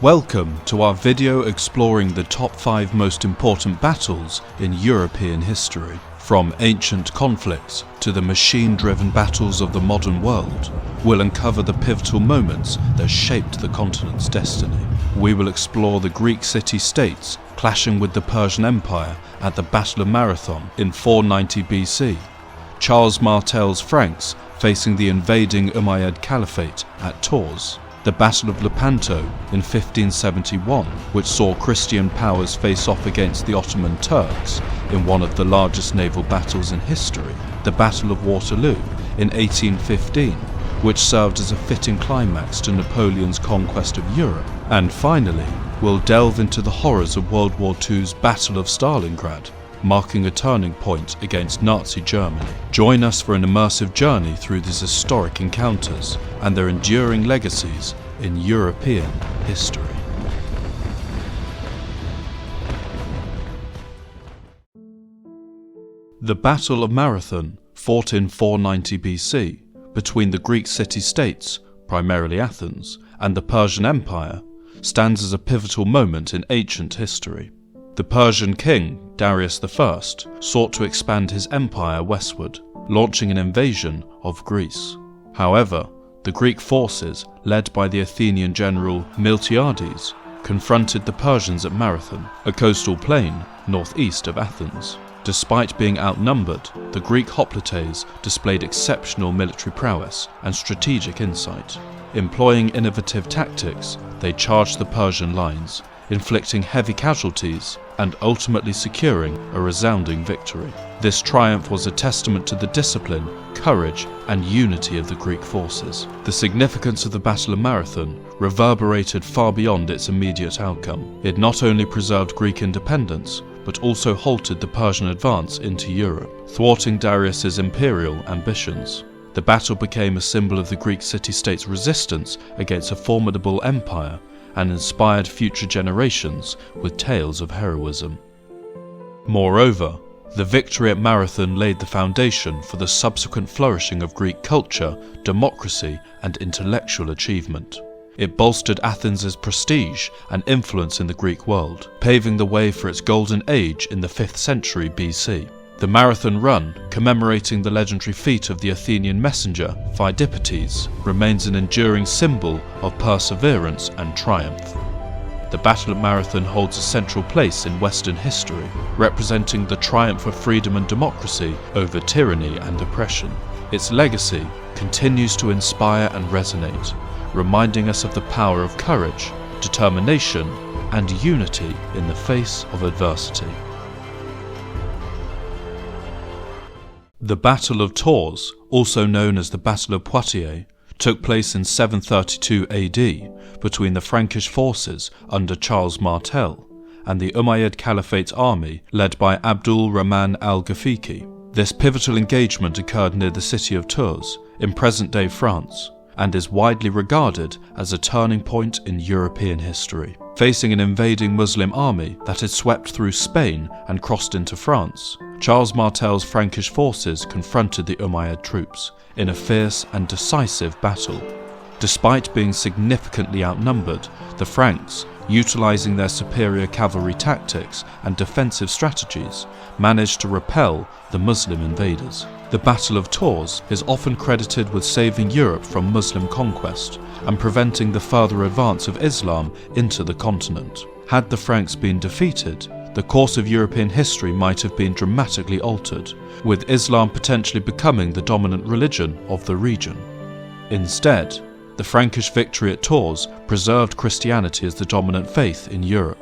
Welcome to our video exploring the top 5 most important battles in European history. From ancient conflicts to the machine-driven battles of the modern world, we'll uncover the pivotal moments that shaped the continent's destiny. We will explore the Greek city-states clashing with the Persian Empire at the Battle of Marathon in 490 BC, Charles Martel's Franks facing the invading Umayyad Caliphate at Tours, the Battle of Lepanto in 1571, which saw Christian powers face off against the Ottoman Turks in one of the largest naval battles in history, the Battle of Waterloo in 1815, which served as a fitting climax to Napoleon's conquest of Europe, and finally, we'll delve into the horrors of World War II's Battle of Stalingrad, marking a turning point against Nazi Germany. Join us for an immersive journey through these historic encounters and their enduring legacies in European history. The Battle of Marathon, fought in 490 BC, between the Greek city-states, primarily Athens, and the Persian Empire, stands as a pivotal moment in ancient history. The Persian king, Darius I, sought to expand his empire westward, launching an invasion of Greece. However, the Greek forces, led by the Athenian general Miltiades, confronted the Persians at Marathon, a coastal plain northeast of Athens. Despite being outnumbered, the Greek hoplites displayed exceptional military prowess and strategic insight. Employing innovative tactics, they charged the Persian lines, inflicting heavy casualties and ultimately securing a resounding victory. This triumph was a testament to the discipline, courage, and unity of the Greek forces. The significance of the Battle of Marathon reverberated far beyond its immediate outcome. It not only preserved Greek independence, but also halted the Persian advance into Europe, thwarting Darius's imperial ambitions. The battle became a symbol of the Greek city-state's resistance against a formidable empire and inspired future generations with tales of heroism. Moreover, the victory at Marathon laid the foundation for the subsequent flourishing of Greek culture, democracy, and intellectual achievement. It bolstered Athens' prestige and influence in the Greek world, paving the way for its golden age in the 5th century BC. The Marathon Run, commemorating the legendary feat of the Athenian messenger Phidippides, remains an enduring symbol of perseverance and triumph. The Battle of Marathon holds a central place in Western history, representing the triumph of freedom and democracy over tyranny and oppression. Its legacy continues to inspire and resonate, reminding us of the power of courage, determination, and unity in the face of adversity. The Battle of Tours, also known as the Battle of Poitiers, took place in 732 AD between the Frankish forces under Charles Martel and the Umayyad Caliphate's army led by Abdul Rahman al-Ghafiqi. This pivotal engagement occurred near the city of Tours in present-day France and is widely regarded as a turning point in European history. Facing an invading Muslim army that had swept through Spain and crossed into France, Charles Martel's Frankish forces confronted the Umayyad troops in a fierce and decisive battle. Despite being significantly outnumbered, the Franks, utilizing their superior cavalry tactics and defensive strategies, managed to repel the Muslim invaders. The Battle of Tours is often credited with saving Europe from Muslim conquest and preventing the further advance of Islam into the continent. Had the Franks been defeated, the course of European history might have been dramatically altered, with Islam potentially becoming the dominant religion of the region. Instead, the Frankish victory at Tours preserved Christianity as the dominant faith in Europe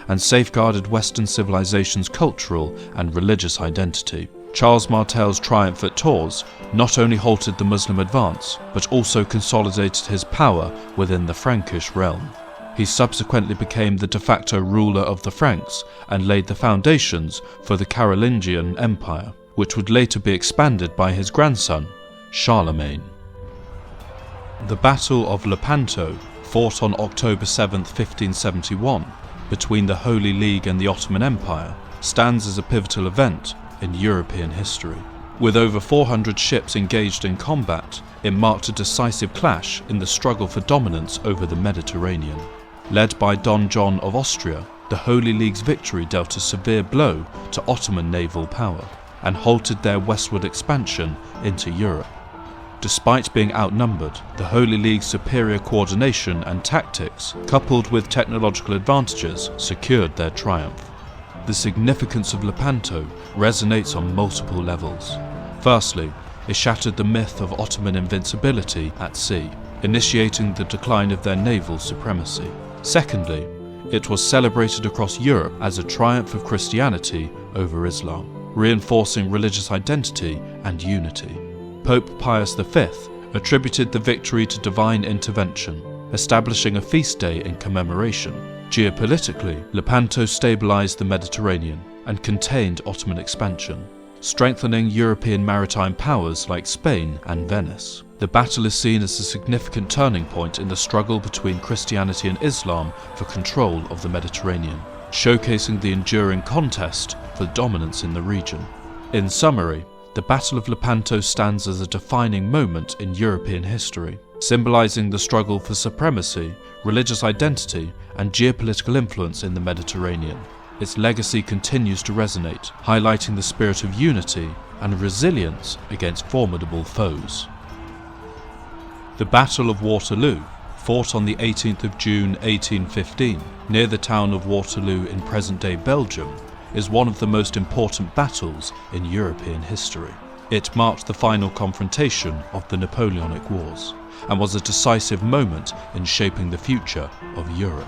and safeguarded Western civilization's cultural and religious identity. Charles Martel's triumph at Tours not only halted the Muslim advance, but also consolidated his power within the Frankish realm. He subsequently became the de facto ruler of the Franks and laid the foundations for the Carolingian Empire, which would later be expanded by his grandson, Charlemagne. The Battle of Lepanto, fought on October 7, 1571, between the Holy League and the Ottoman Empire, stands as a pivotal event in European history. With over 400 ships engaged in combat, it marked a decisive clash in the struggle for dominance over the Mediterranean. Led by Don John of Austria, the Holy League's victory dealt a severe blow to Ottoman naval power and halted their westward expansion into Europe. Despite being outnumbered, the Holy League's superior coordination and tactics, coupled with technological advantages, secured their triumph. The significance of Lepanto resonates on multiple levels. Firstly, it shattered the myth of Ottoman invincibility at sea, initiating the decline of their naval supremacy. Secondly, it was celebrated across Europe as a triumph of Christianity over Islam, reinforcing religious identity and unity. Pope Pius V attributed the victory to divine intervention, establishing a feast day in commemoration. Geopolitically, Lepanto stabilized the Mediterranean and contained Ottoman expansion, strengthening European maritime powers like Spain and Venice. The battle is seen as a significant turning point in the struggle between Christianity and Islam for control of the Mediterranean, showcasing the enduring contest for dominance in the region. In summary, the Battle of Lepanto stands as a defining moment in European history, symbolizing the struggle for supremacy, religious identity, and geopolitical influence in the Mediterranean. Its legacy continues to resonate, highlighting the spirit of unity and resilience against formidable foes. The Battle of Waterloo, fought on the 18th of June 1815, near the town of Waterloo in present-day Belgium, is one of the most important battles in European history. It marked the final confrontation of the Napoleonic Wars, and was a decisive moment in shaping the future of Europe.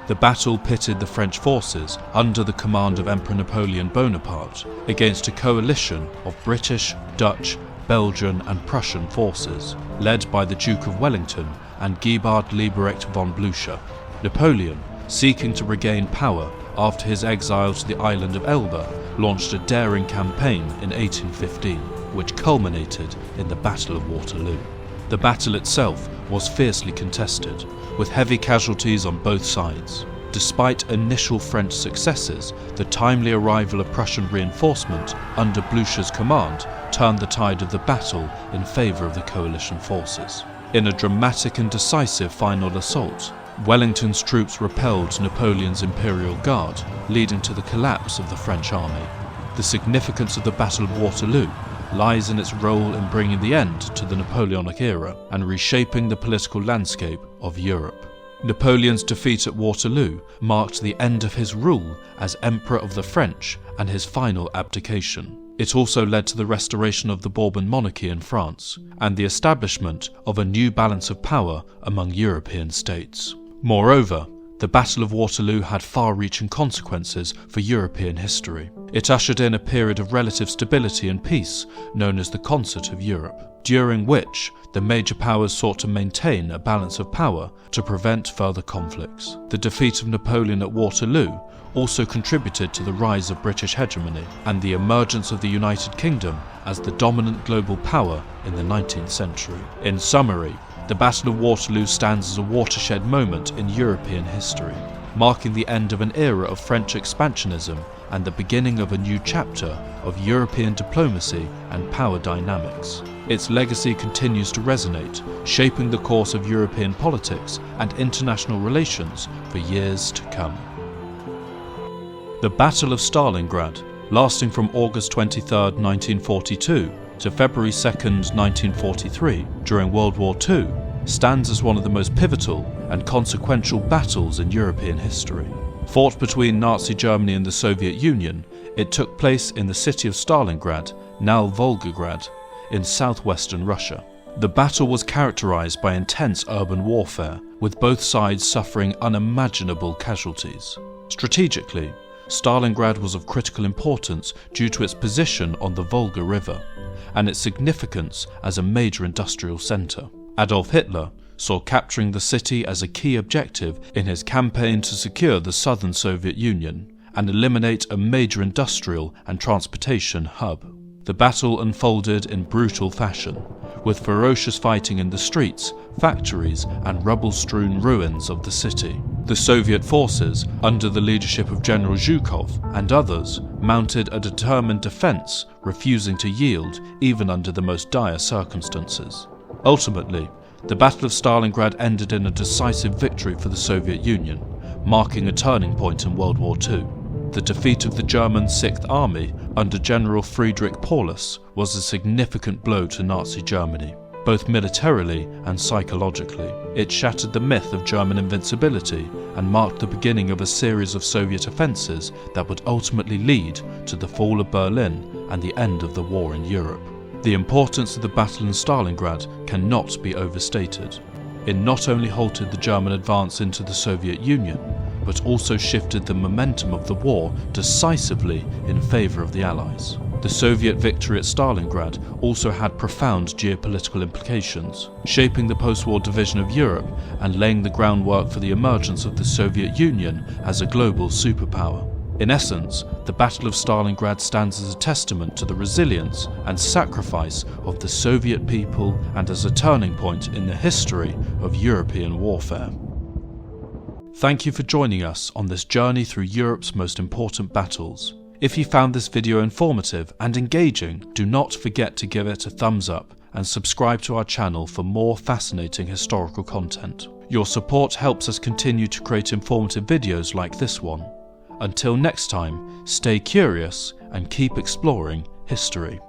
The battle pitted the French forces under the command of Emperor Napoleon Bonaparte against a coalition of British, Dutch, Belgian and Prussian forces, led by the Duke of Wellington and Gebhard Liebrecht von Blücher. Napoleon, seeking to regain power after his exile to the island of Elba, launched a daring campaign in 1815, which culminated in the Battle of Waterloo. The battle itself was fiercely contested, with heavy casualties on both sides. Despite initial French successes, the timely arrival of Prussian reinforcement under Blücher's command turned the tide of the battle in favour of the coalition forces. In a dramatic and decisive final assault, Wellington's troops repelled Napoleon's Imperial Guard, leading to the collapse of the French army. The significance of the Battle of Waterloo lies in its role in bringing the end to the Napoleonic era and reshaping the political landscape of Europe. Napoleon's defeat at Waterloo marked the end of his rule as Emperor of the French and his final abdication. It also led to the restoration of the Bourbon monarchy in France and the establishment of a new balance of power among European states. Moreover, the Battle of Waterloo had far-reaching consequences for European history. It ushered in a period of relative stability and peace known as the Concert of Europe, during which the major powers sought to maintain a balance of power to prevent further conflicts. The defeat of Napoleon at Waterloo also contributed to the rise of British hegemony and the emergence of the United Kingdom as the dominant global power in the 19th century. In summary, the Battle of Waterloo stands as a watershed moment in European history, marking the end of an era of French expansionism and the beginning of a new chapter of European diplomacy and power dynamics. Its legacy continues to resonate, shaping the course of European politics and international relations for years to come. The Battle of Stalingrad, lasting from August 23, 1942 to February 2, 1943, during World War II, stands as one of the most pivotal and consequential battles in European history. Fought between Nazi Germany and the Soviet Union, it took place in the city of Stalingrad, now Volgograd, in southwestern Russia. The battle was characterized by intense urban warfare, with both sides suffering unimaginable casualties. Strategically, Stalingrad was of critical importance due to its position on the Volga River and its significance as a major industrial center. Adolf Hitler saw capturing the city as a key objective in his campaign to secure the southern Soviet Union and eliminate a major industrial and transportation hub. The battle unfolded in brutal fashion, with ferocious fighting in the streets, factories, and rubble-strewn ruins of the city. The Soviet forces, under the leadership of General Zhukov and others, mounted a determined defense, refusing to yield even under the most dire circumstances. Ultimately, the Battle of Stalingrad ended in a decisive victory for the Soviet Union, marking a turning point in World War II. The defeat of the German Sixth Army under General Friedrich Paulus was a significant blow to Nazi Germany, both militarily and psychologically. It shattered the myth of German invincibility and marked the beginning of a series of Soviet offences that would ultimately lead to the fall of Berlin and the end of the war in Europe. The importance of the battle in Stalingrad cannot be overstated. It not only halted the German advance into the Soviet Union, but also shifted the momentum of the war decisively in favour of the Allies. The Soviet victory at Stalingrad also had profound geopolitical implications, shaping the post-war division of Europe and laying the groundwork for the emergence of the Soviet Union as a global superpower. In essence, the Battle of Stalingrad stands as a testament to the resilience and sacrifice of the Soviet people and as a turning point in the history of European warfare. Thank you for joining us on this journey through Europe's most important battles. If you found this video informative and engaging, do not forget to give it a thumbs up and subscribe to our channel for more fascinating historical content. Your support helps us continue to create informative videos like this one. Until next time, stay curious and keep exploring history.